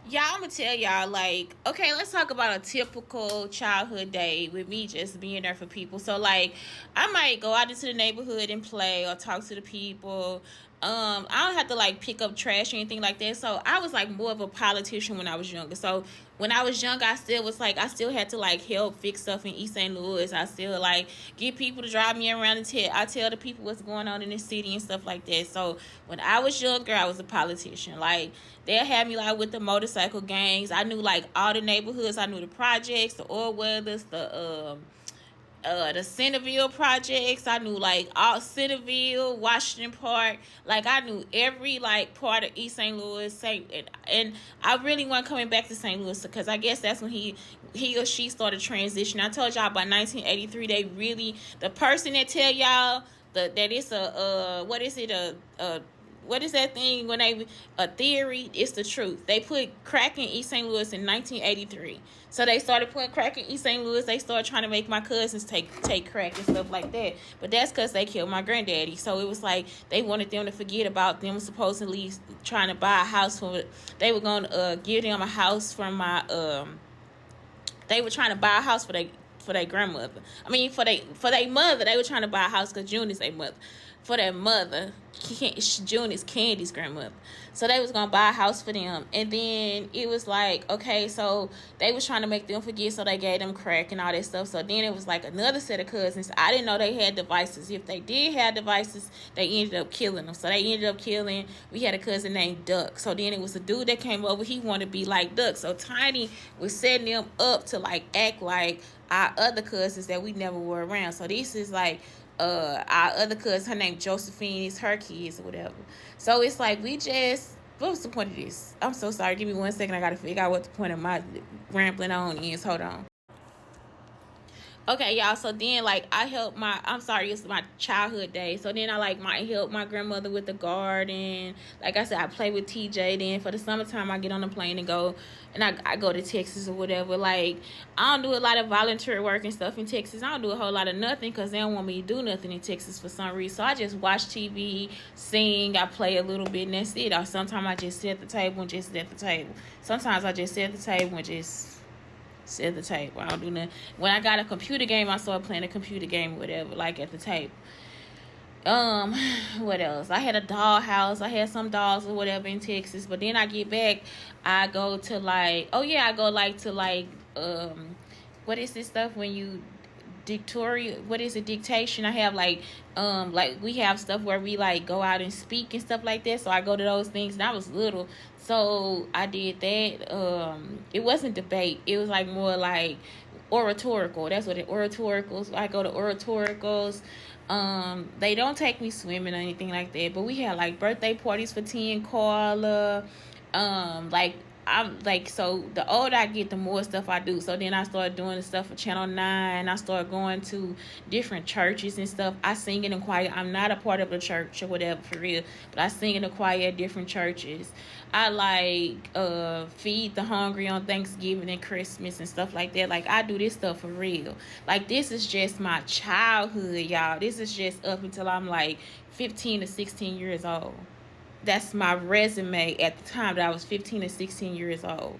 Y'all, I'm gonna tell y'all, like, okay, let's talk about a typical childhood day with me just being there for people. So, like, I might go out into the neighborhood and play or talk to the people. I don't have to like pick up trash or anything like that. So I was like more of a politician when I was younger. So when I was young, I still was like, I still had to like help fix stuff in East St. Louis. I still like get people to drive me around and I tell the people what's going on in the city and stuff like that. So when I was younger, I was a politician. Like they had me like with the motorcycle gangs. I knew like all the neighborhoods. I knew the projects, the oil weathers, the Centerville projects. I knew like all Centerville, Washington Park. Like I knew every like part of East St. Louis. And I really want coming back to St. Louis because I guess that's when he or she started transition. I told y'all by 1983 they really the person that tell y'all that it's a what is it a what is that thing when they a theory? It's the truth. They put crack in East St. Louis in 1983. So they started putting crack in East St. Louis. They started trying to make my cousins take crack and stuff like that. But that's because they killed my granddaddy. So it was like they wanted them to forget about them supposedly trying to buy a house for. They were going to give them a house from my They were trying to buy a house for their grandmother. I mean, for their mother. They were trying to buy a house because June is their mother. For their mother, June is Candy's grandmother. So they was gonna buy a house for them, and then it was like, okay, so they was trying to make them forget, so they gave them crack and all that stuff. So then it was like another set of cousins. I didn't know they had devices. If they did have devices, they ended up killing them. So they ended up killing. We had a cousin named Duck. So then it was a dude that came over. He wanted to be like Duck. So Tiny was setting them up to like act like our other cousins that we never were around. So this is like our other cousin, her name Josephine, is her kids or whatever. So it's like we just what was the point of this? I'm so sorry. Give me 1 second. I gotta figure out what the point of my rambling on is. Hold on. Okay, y'all. So then, like, I helped my. I'm sorry, it's my childhood day. So then, I like might help my grandmother with the garden. Like I said, I play with TJ. Then for the summertime, I get on the plane and go, and I go to Texas or whatever. Like I don't do a lot of volunteer work and stuff in Texas. I don't do a whole lot of nothing because they don't want me to do nothing in Texas for some reason. So I just watch TV, sing, I play a little bit, and that's it. Or sometimes I just sit at the table and just sit at the table. Sometimes I just sit at the table and just sit at the table. I don't do nothing. When I got a computer game, I started playing a computer game or whatever, like at the table. Um, what else? I had a doll house. I had some dolls or whatever in Texas. But then I get back, I go to like, oh yeah, I go like to like, what is this stuff when you dictatorial, what is it, dictation. I have like we have stuff where we like go out and speak and stuff like that, so I go to those things. And I was little, so I did that. It wasn't debate, it was like more like oratorical. That's what it oratoricals. I go to oratoricals. They don't take me swimming or anything like that, but we had like birthday parties for T and Carla. Like I'm like, so the older I get, the more stuff I do. So then I started doing the stuff for Channel 9. I started going to different churches and stuff. I sing in the choir. I'm not a part of a church or whatever for real, but I sing in the choir at different churches. I like feed the hungry on Thanksgiving and Christmas and stuff like that. Like I do this stuff for real. Like this is just my childhood, y'all. This is just up until I'm like 15 to 16 years old. That's my resume at the time that I was 15 or 16 years old.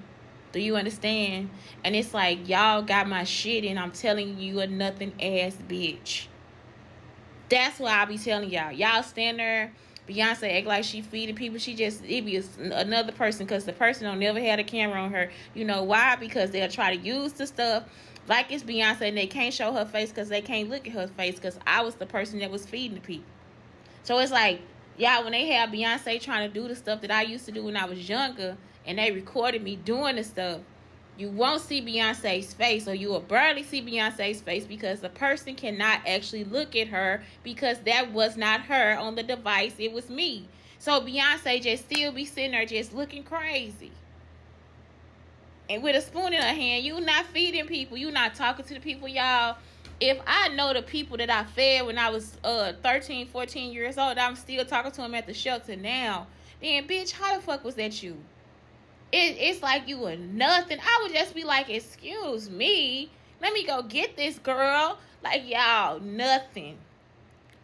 Do you understand? And it's like y'all got my shit and I'm telling you a nothing ass bitch. That's why I be telling y'all. Y'all stand there. Beyonce act like she feeding people. She just, it be another person because the person don't never had a camera on her. You know why? Because they'll try to use the stuff like it's Beyonce and they can't show her face because they can't look at her face because I was the person that was feeding the people. So it's like, yeah, when they have Beyonce trying to do the stuff that I used to do when I was younger, and they recorded me doing the stuff, you won't see Beyonce's face, or you will barely see Beyonce's face because the person cannot actually look at her because that was not her on the device. It was me. So Beyonce just still be sitting there just looking crazy. And with a spoon in her hand, you not feeding people. You not talking to the people, y'all. If I know the people that I fed when I was 13, 14 years old, I'm still talking to them at the shelter now, then bitch, how the fuck was that you? It's like you were nothing. I would just be like, excuse me, let me go get this girl. Like, y'all, nothing.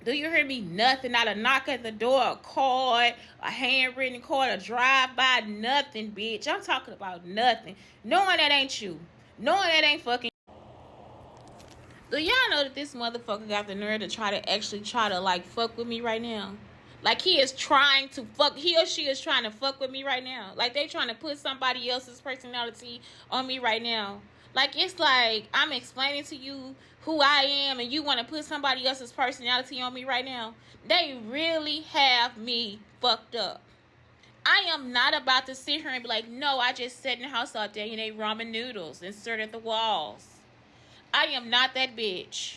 Do you hear me? Nothing. Not a knock at the door, a card, a handwritten card, a drive-by, nothing, bitch. I'm talking about nothing. Knowing that ain't you. Knowing that ain't fucking. Do y'all know that this motherfucker got the nerve to try to like fuck with me right now? Like he is trying to fuck, he or she is trying to fuck with me right now. Like they trying to put somebody else's personality on me right now. Like it's like I'm explaining to you who I am and you want to put somebody else's personality on me right now. They really have me fucked up. I am not about to sit here and be like, no, I just sat in the house all day and ate ramen noodles and stared at the walls. I am not that bitch.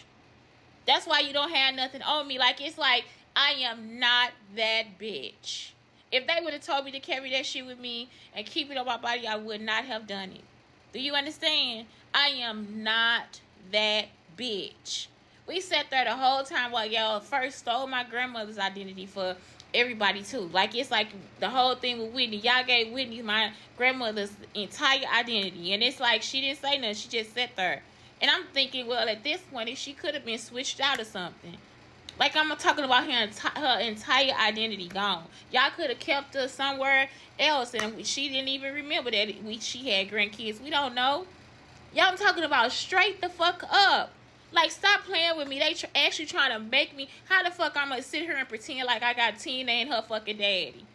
That's why you don't have nothing on me. Like, it's like, I am not that bitch. If they would have told me to carry that shit with me and keep it on my body, I would not have done it. Do you understand? I am not that bitch. We sat there the whole time while y'all first stole my grandmother's identity for everybody too. Like it's like the whole thing with Whitney. Y'all gave Whitney my grandmother's entire identity. And it's like she didn't say nothing. She just sat there. And I'm thinking, well, at this point, she could have been switched out or something. Like, I'm talking about her entire identity gone. Y'all could have kept her somewhere else, and she didn't even remember that she had grandkids. We don't know. Y'all, I'm talking about straight the fuck up. Like, stop playing with me. They actually trying to make me. How the fuck I'm going to sit here and pretend like I got Tina and her fucking daddy?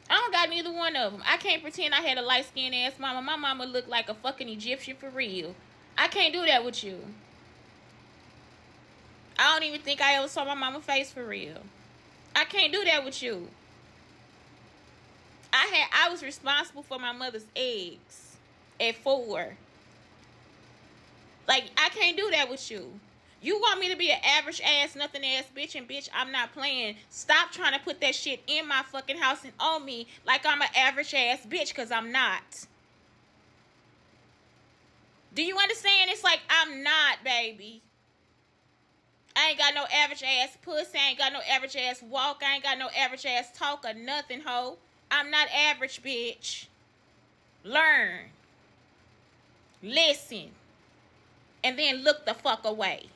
I don't got neither one of them. I can't pretend I had a light-skinned ass mama. My mama looked like a fucking Egyptian for real. I can't do that with you. I don't even think I ever saw my mama's face for real. I can't do that with you. I was responsible for my mother's eggs at 4. Like, I can't do that with you. You want me to be an average ass, nothing ass bitch, and bitch, I'm not playing. Stop trying to put that shit in my fucking house and on me like I'm an average ass bitch, because I'm not. Do you understand? It's like I'm not, baby. I ain't got no average ass pussy. I ain't got no average ass walk. I ain't got no average ass talk or nothing, ho. I'm not average, bitch. Learn. Listen. And then look the fuck away.